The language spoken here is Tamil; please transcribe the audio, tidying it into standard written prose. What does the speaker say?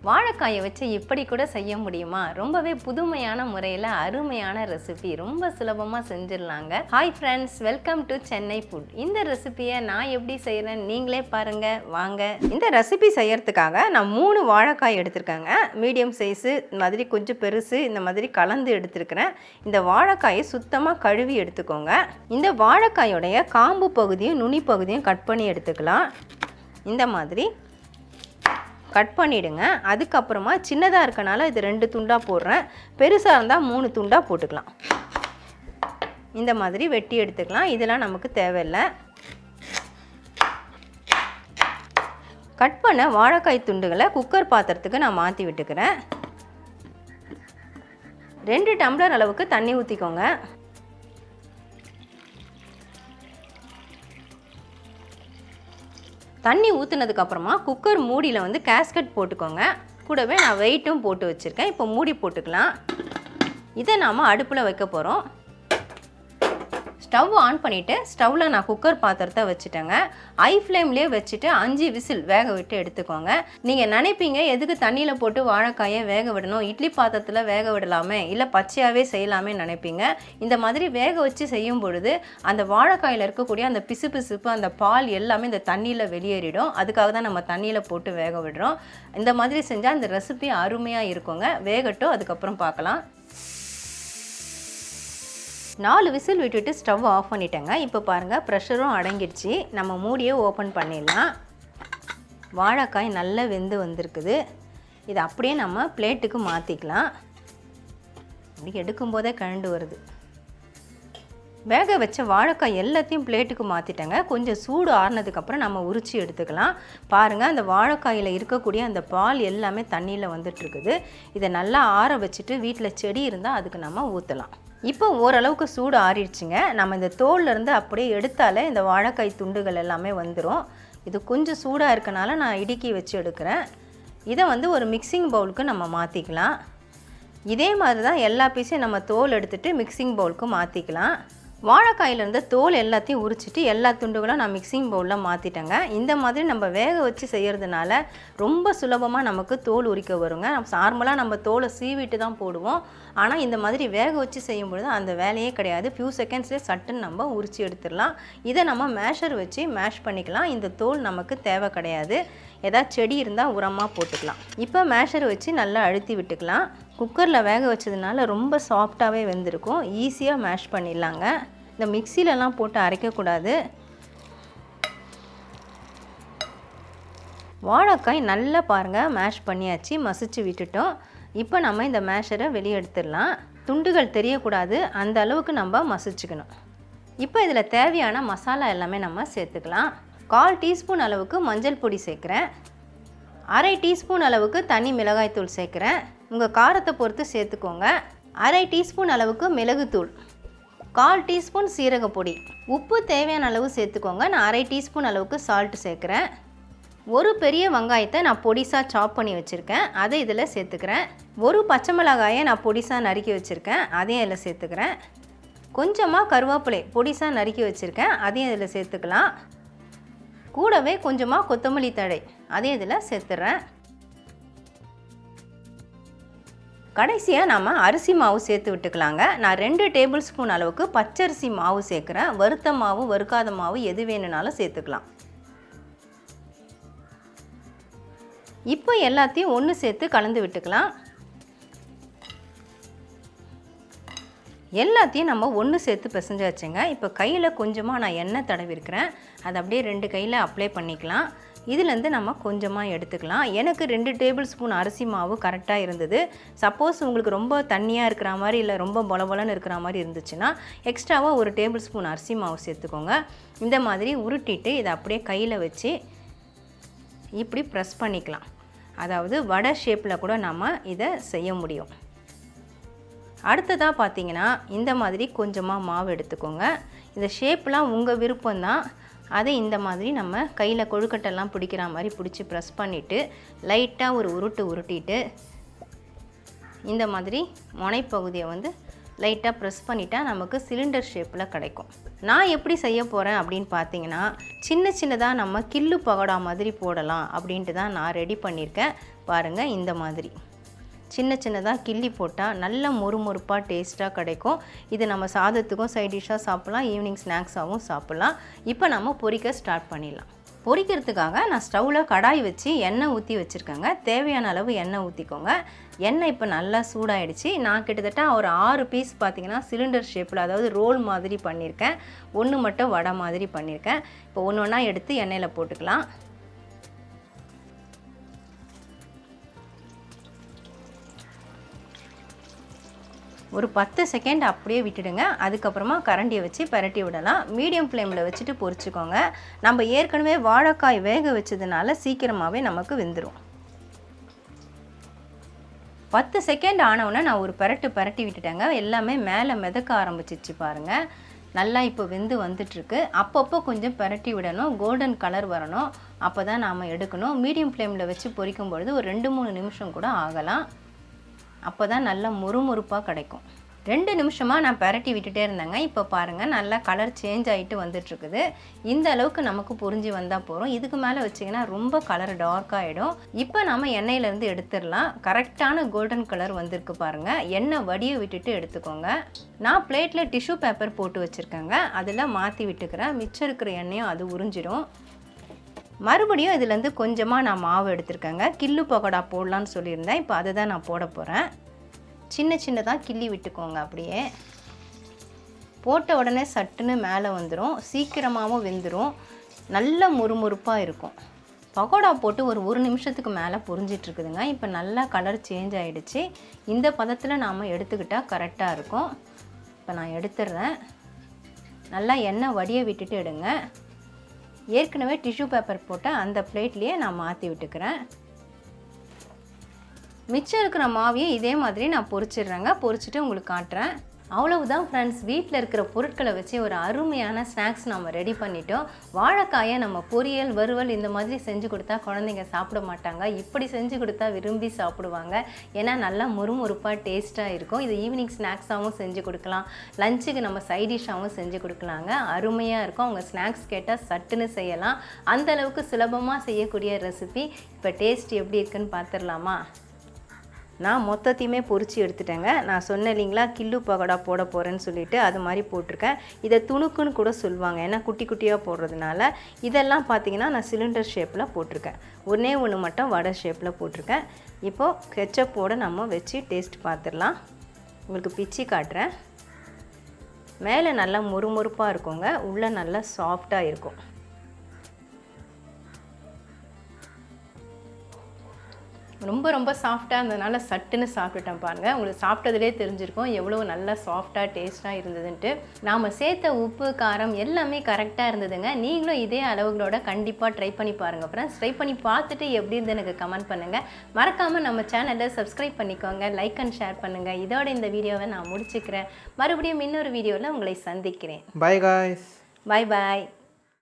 வாழைக்காயை வச்சு இப்படி கூட செய்ய முடியுமா? ரொம்பவே புதுமையான முறையில் அருமையான ரெசிபி, ரொம்ப சுலபமாக செஞ்சிடலாங்க. Hi friends, welcome to Chennai food. இந்த ரெசிபியை நான் எப்படி செய்கிறேன்னு நீங்களே பாருங்கள் வாங்க. இந்த ரெசிபி செய்யறதுக்காக நான் 3 வாழைக்காய் எடுத்திருக்கேங்க. மீடியம் சைஸு, இந்த மாதிரி கொஞ்சம் பெருசு, இந்த மாதிரி கலந்து எடுத்துருக்கிறேன். இந்த வாழைக்காயை சுத்தமாக கழுவி எடுத்துக்கோங்க. இந்த வாழைக்காயோடைய காம்பு பகுதியும் நுனி பகுதியும் கட் பண்ணி எடுத்துக்கலாம். இந்த மாதிரி கட் பண்ணிவிடுங்க. அதுக்கப்புறமா சின்னதாக இருக்கனால இது 2 துண்டாக போடுறேன். பெருசாக இருந்தால் 3 துண்டாக போட்டுக்கலாம். இந்த மாதிரி வெட்டி எடுத்துக்கலாம். இதெல்லாம் நமக்கு தேவையில்லை. கட் பண்ண வாழைக்காய் துண்டுகளை குக்கர் பாத்திரத்துக்கு நான் மாற்றி விட்டுக்கிறேன். 2 டம்ளர் அளவுக்கு தண்ணி ஊற்றிக்கோங்க. தண்ணி ஊற்றுனதுக்கப்புறமா குக்கர் மூடியில் கேஸ்கட் போட்டுக்கோங்க. கூடவே நான் வெயிட்டும் போட்டு வச்சுருக்கேன். இப்போ மூடி போட்டுக்கலாம். இதை நாம் அடுப்பில் வைக்க போகிறோம். ஸ்டவ் ஆன் பண்ணிவிட்டு ஸ்டவ்வில் நான் குக்கர் பாத்திரத்தை வச்சுட்டேங்க. ஹை ஃப்ளேம்லேயே வச்சுட்டு 5 விசில் வேக விட்டு எடுத்துக்கோங்க. நீங்கள் நினைப்பீங்க எதுக்கு தண்ணியில் போட்டு வாழைக்காயை வேக விடணும், இட்லி பாத்திரத்தில் வேக விடலாமே, இல்லை பச்சையாகவே செய்யலாமே நினைப்பீங்க. இந்த மாதிரி வேக வச்சு செய்யும் பொழுது அந்த வாழைக்காயில் இருக்கக்கூடிய அந்த பிசுபிசுப்பு, அந்த பால் எல்லாமே இந்த தண்ணியில் வெளியேறிடும். அதுக்காக தான் நம்ம தண்ணியில் போட்டு வேக விடுறோம். இந்த மாதிரி செஞ்சால் அந்த ரெசிபி அருமையாக இருக்குங்க. வேகட்டும், அதுக்கப்புறம் பார்க்கலாம். 4 விசில் விட்டுட்டு ஸ்டவ் ஆஃப் பண்ணிட்டேங்க. இப்போ பாருங்கள், ப்ரெஷரும் அடங்கிடுச்சு. நம்ம மூடியை ஓப்பன் பண்ணிடலாம். வாழைக்காய் நல்லா வெந்து வந்திருக்குது. இதை அப்படியே நம்ம பிளேட்டுக்கு மாற்றிக்கலாம். அப்படி எடுக்கும்போதே கழண்டு வருது. வேக வச்ச வாழைக்காய் எல்லாத்தையும் பிளேட்டுக்கு மாற்றிட்டேங்க. கொஞ்சம் சூடு ஆறுனதுக்கப்புறம் நம்ம உரித்து எடுத்துக்கலாம். பாருங்கள், அந்த வாழைக்காயில் இருக்கக்கூடிய அந்த பால் எல்லாமே தண்ணியில் வந்துட்டுருக்குது. இதை நல்லா ஆற வச்சுட்டு வீட்டில் செடி இருந்தால் அதுக்கு நம்ம ஊற்றலாம். இப்போ ஓரளவுக்கு சூடு ஆறிடுச்சுங்க. நம்ம இந்த தோல்லேருந்து அப்படியே எடுத்தாலே இந்த வாழைக்காய் துண்டுகள் எல்லாமே வந்துடும். இது கொஞ்சம் சூடாக இருக்கனால நான் இடுக்கி வச்சு எடுக்கிறேன். இதை ஒரு மிக்சிங் பவுலுக்கு நம்ம மாற்றிக்கலாம். இதே மாதிரி தான் எல்லா பீஸையும் நம்ம தோல் எடுத்துகிட்டு மிக்சிங் பவுலுக்கு மாற்றிக்கலாம். வாழைக்காயிலேருந்து தோல் எல்லாத்தையும் உரிச்சிட்டு எல்லா துண்டுகளும் நான் மிக்சிங் பவுலில் மாற்றிட்டேங்க. இந்த மாதிரி நம்ம வேக வச்சு செய்கிறதுனால ரொம்ப சுலபமாக நமக்கு தோல் உரிக்க வருங்க. நார்மலாக நம்ம தோலை சீவிட்டு தான் போடுவோம். ஆனால் இந்த மாதிரி வேக வச்சு செய்யும் பொழுது அந்த வேலையே கிடையாது. ஃபியூ செகண்ட்ஸ்லேயே சட்டுன்னு நம்ம உரித்து எடுத்துடலாம். இதை நம்ம மேஷர் வச்சு மேஷ் பண்ணிக்கலாம். இந்த தோல் நமக்கு தேவை கிடையாது. ஏதாவது செடி இருந்தால் உரமாக போட்டுக்கலாம். இப்போ மேஷர் வச்சு நல்லா அழுத்தி விட்டுக்கலாம். குக்கரில் வேக வச்சதுனால ரொம்ப சாஃப்டாகவே வெந்திருக்கும். ஈஸியாக மேஷ் பண்ணிடலாங்க. இந்த மிக்சிலெலாம் போட்டு அரைக்கக்கூடாது. வாழைக்காய் நல்லா பாருங்கள் மேஷ் பண்ணியாச்சு, மசிச்சு விட்டுட்டோம். இப்போ நம்ம இந்த மேஷரை வெளியே எடுத்துடலாம். துண்டுகள் தெரியக்கூடாது, அந்த அளவுக்கு நம்ம மசிச்சுக்கணும். இப்போ இதில் தேவையான மசாலா எல்லாமே நம்ம சேர்த்துக்கலாம். 1/4 டீஸ்பூன் அளவுக்கு மஞ்சள் பொடி சேர்க்குறேன். 1/2 டீஸ்பூன் அளவுக்கு தனி மிளகாய்த்தூள் சேர்க்குறேன். உங்கள் காரத்தை பொறுத்து சேர்த்துக்கோங்க. 1/2 டீஸ்பூன் அளவுக்கு மிளகுத்தூள், 1/4 டீஸ்பூன் சீரகப்பொடி, உப்பு தேவையான அளவு சேர்த்துக்கோங்க. நான் 1/2 டீஸ்பூன் அளவுக்கு சால்ட் சேர்க்குறேன். ஒரு பெரிய வெங்காயத்தை நான் பொடிசாக சாப் பண்ணி வச்சுருக்கேன், அதை இதில் சேர்த்துக்கிறேன். ஒரு பச்சை மிளகாயை நான் பொடிசாக நறுக்கி வச்சுருக்கேன், அதையும் இதில் சேர்த்துக்கிறேன். கொஞ்சமாக கருவேப்பிலை பொடிசாக நறுக்கி வச்சுருக்கேன், அதையும் இதில் சேர்த்துக்கலாம். கூடவே கொஞ்சமாக கொத்தமல்லி தழை, அதையும் இதில் சேர்த்துறேன். கடைசியாக நம்ம அரிசி மாவு சேர்த்து விட்டுக்கலாங்க. நான் 2 டேபிள் ஸ்பூன் அளவுக்கு பச்சரிசி மாவு சேர்க்குறேன். வறுத்த மாவு, வறுக்காத மாவு எது வேணுனாலும் சேர்த்துக்கலாம். இப்போ எல்லாத்தையும் ஒன்று சேர்த்து கலந்து விட்டுக்கலாம். எல்லாத்தையும் நம்ம ஒன்று சேர்த்து பிசைஞ்சு வச்சுங்க. இப்போ கையில் கொஞ்சமாக நான் எண்ணெய் தடவிருக்கிறேன். அதை அப்படியே 2 கையில் அப்ளை பண்ணிக்கலாம். இதுலேருந்து நம்ம கொஞ்சமாக எடுத்துக்கலாம். எனக்கு 2 டேபிள் ஸ்பூன் அரிசி மாவு கரெக்டாக இருந்தது. சப்போஸ் உங்களுக்கு ரொம்ப தண்ணியாக இருக்கிற மாதிரி இல்லை ரொம்ப பொலபொலன்னு இருக்கிற மாதிரி இருந்துச்சுன்னா எக்ஸ்ட்ராவாக 1 டேபிள் ஸ்பூன் அரிசி மாவு சேர்த்துக்கோங்க. இந்த மாதிரி உருட்டிட்டு இதை அப்படியே கையில் வச்சு இப்படி ப்ரெஸ் பண்ணிக்கலாம். அதாவது வடை ஷேப்பில் கூட நம்ம இதை செய்ய முடியும். அடுத்ததாக பார்த்தீங்கன்னா இந்த மாதிரி கொஞ்சமாக மாவு எடுத்துக்கோங்க. இந்த ஷேப்லாம் உங்கள் விருப்பம்தான். அதை இந்த மாதிரி நம்ம கையில் கொழுக்கட்டெல்லாம் பிடிக்கிற மாதிரி பிடிச்சி ப்ரெஸ் பண்ணிவிட்டு லைட்டாக ஒரு உருட்டிட்டு இந்த மாதிரி முனைப்பகுதியை லைட்டாக ப்ரெஸ் பண்ணிட்டா நமக்கு சிலிண்டர் ஷேப்பில் கிடைக்கும். நான் எப்படி செய்ய போகிறேன் அப்படின்னு பார்த்தீங்கன்னா, சின்னதாக நம்ம கில்லு பகோடா மாதிரி போடலாம் அப்படின்ட்டு தான் நான் ரெடி பண்ணியிருக்கேன். பாருங்கள் இந்த மாதிரி சின்ன சின்னதாக கிள்ளி போட்டால் நல்ல மொறுமொறுப்பாக டேஸ்ட்டாக கிடைக்கும். இது நம்ம சாதத்துக்கும் சைட் டிஷ்ஷாக சாப்பிட்லாம், ஈவினிங் ஸ்நாக்ஸாகவும் சாப்பிட்லாம். இப்போ நம்ம பொரிக்க ஸ்டார்ட் பண்ணிடலாம். பொரிக்கிறதுக்காக நான் ஸ்டவ்வில் கடாய் வச்சு எண்ணெய் ஊற்றி வச்சுருக்கேங்க. தேவையான அளவு எண்ணெய் ஊற்றிக்கோங்க. எண்ணெய் இப்போ நல்லா சூடாயிடுச்சு. நான் கிட்டத்தட்ட ஒரு 6 பீஸ் பார்த்திங்கன்னா சிலிண்டர் ஷேப்பில், அதாவது ரோல் மாதிரி பண்ணியிருக்கேன். 1 மட்டும் வடை மாதிரி பண்ணியிருக்கேன். இப்போ ஒன்று ஒன்றா எடுத்து எண்ணெயில் போட்டுக்கலாம். ஒரு 10 செகண்ட் அப்படியே விட்டுடுங்க. அதுக்கப்புறமா கரண்டியை வச்சு பரட்டி விடலாம். மீடியம் ஃப்ளேமில் வச்சுட்டு பொரிச்சுக்கோங்க. நம்ம ஏற்கனவே வாழைக்காய் வேக வச்சதுனால சீக்கிரமாகவே நமக்கு வெந்துடும். 10 செகண்ட் ஆனவுடனே நான் ஒரு பரட்டி விட்டுட்டேங்க. எல்லாமே மேலே மிதக்க ஆரம்பிச்சிச்சு பாருங்கள். நல்லா இப்போ வெந்து வந்துட்டுருக்கு. அப்பப்போ கொஞ்சம் பரட்டி விடணும், கோல்டன் கலர் வரணும். அப்போ தான் நாம் எடுக்கணும். மீடியம் ஃப்ளேமில் வச்சு பொரிக்கும் பொழுது ஒரு 2-3 நிமிஷம் கூட ஆகலாம். அப்போ தான் நல்லா முறுமுறுப்பாக கிடைக்கும். 2 நிமிஷமாக நான் பரட்டி விட்டுட்டே இருந்தேங்க. இப்போ பாருங்கள் நல்லா கலர் சேஞ்ச் ஆகிட்டு வந்துட்டுருக்குது. இந்த அளவுக்கு நமக்கு புரிஞ்சு வந்தால் போகிறோம். இதுக்கு மேலே வச்சிங்கன்னா ரொம்ப கலர் டார்க்காகிடும். இப்போ நம்ம எண்ணெயிலேருந்து எடுத்துடலாம். கரெக்டான கோல்டன் கலர் வந்திருக்கு பாருங்கள். எண்ணெய் வடியை விட்டுட்டு எடுத்துக்கோங்க. நான் பிளேட்டில் டிஷ்யூ பேப்பர் போட்டு வச்சுருக்கேங்க. அதில் மாற்றி விட்டுக்கிறேன். மிச்சம் இருக்கிற எண்ணெயும் அது உறிஞ்சிடும். மறுபடியும் இதுலேருந்து கொஞ்சமாக நான் மாவு எடுத்துருக்கேங்க. கில்லு பக்கோடா போடலான்னு சொல்லியிருந்தேன். இப்போ அதை தான் நான் போட போகிறேன். சின்ன சின்னதாக கிள்ளி விட்டுக்கோங்க. அப்படியே போட்ட உடனே சட்டுன்னு மேலே வந்துடும். சீக்கிரமாகவும் வெந்துடும். நல்ல முறுமுறுப்பாக இருக்கும். பக்கோடா போட்டு ஒரு நிமிஷத்துக்கு மேலே பொரிஞ்சிட்ருக்குதுங்க. இப்போ நல்லா கலர் சேஞ்ச் ஆகிடுச்சு. இந்த பதத்தில் நாம் எடுத்துக்கிட்டால் கரெக்டாக இருக்கும். இப்போ நான் எடுத்துடுறேன். நல்லா எண்ணெய் வடியை விட்டுட்டு எடுங்க. ஏற்கனவே டிஷ்யூ பேப்பர் போட்டு அந்த பிளேட்லேயே நான் மாற்றி விட்டுக்கிறேன். மிச்சம் இருக்கிற மாவையும் இதே மாதிரி நான் பொரிச்சிடுறேங்க. பொரிச்சிட்டு உங்களுக்கு காட்டுறேன். அவ்வளவுதான் ஃப்ரெண்ட்ஸ், வீட்டில் இருக்கிற பொருட்களை வச்சு ஒரு அருமையான ஸ்நாக்ஸ் நம்ம ரெடி பண்ணிட்டோம். வாழைக்காயை நம்ம பொரியல், வறுவல் இந்த மாதிரி செஞ்சு கொடுத்தா குழந்தைங்க சாப்பிட மாட்டாங்க. இப்படி செஞ்சு கொடுத்தா விரும்பி சாப்பிடுவாங்க. ஏன்னா நல்லா முறுமுறுப்பாக டேஸ்ட்டாக இருக்கும். இது ஈவினிங் ஸ்நாக்ஸாகவும் செஞ்சு கொடுக்கலாம், லஞ்சுக்கு நம்ம சைட் டிஷ்ஷாகவும் செஞ்சு கொடுக்கலாங்க. அருமையாக இருக்கும். அவங்க ஸ்நாக்ஸ் கேட்டால் சட்டுன்னு செய்யலாம். அந்தளவுக்கு சுலபமாக செய்யக்கூடிய ரெசிபி. இப்போ டேஸ்ட் எப்படி இருக்குன்னு பார்த்துடலாமா? நான் மொத்தத்தையுமே பொரிச்சு எடுத்துட்டேங்க. நான் சொன்னேன் இல்லைங்களா, கில்லு பக்கோடா போட போகிறேன்னு சொல்லிட்டு, அது மாதிரி போட்டிருக்கேன். இதை துணுக்குன்னு கூட சொல்லுவாங்க, ஏன்னா குட்டி குட்டியாக போடுறதுனால. இதெல்லாம் பார்த்தீங்கன்னா நான் சிலிண்டர் ஷேப்பில் போட்டிருக்கேன். ஒன்று மட்டும் வடை ஷேப்பில் போட்டிருக்கேன். இப்போது கெச்சப்போடு நம்ம வச்சு டேஸ்ட் பார்த்துடலாம். உங்களுக்கு பிச்சு காட்டுறேன். மேலே நல்லா முறுமுறுப்பாக இருக்குங்க, உள்ளே நல்லா சாஃப்டாக இருக்கும். ரொம்ப சாஃப்டாக இருந்ததுனால சட்டுன்னு சாப்பிட்டுட்டேன் பாருங்கள். உங்களுக்கு சாப்பிட்டதுலே தெரிஞ்சிருக்கும் எவ்வளோ நல்லா சாஃப்டாக டேஸ்ட்டாக இருந்ததுன்ட்டு. நாம் சேர்த்த உப்பு, காரம் எல்லாமே கரெக்டாக இருந்ததுங்க. நீங்களும் இதே அளவுகளோட கண்டிப்பாக ட்ரை பண்ணி பாருங்கள் ஃப்ரெண்ட்ஸ். ட்ரை பண்ணி பார்த்துட்டு எப்படி இருந்து எனக்கு கமெண்ட் பண்ணுங்கள். மறக்காமல் நம்ம சேனலை சப்ஸ்கிரைப் பண்ணிக்கோங்க, லைக் அண்ட் ஷேர் பண்ணுங்கள். இதோட இந்த வீடியோவை நான் முடிச்சுக்கிறேன். மறுபடியும் இன்னொரு வீடியோவில் உங்களை சந்திக்கிறேன். By guys. Bye bye.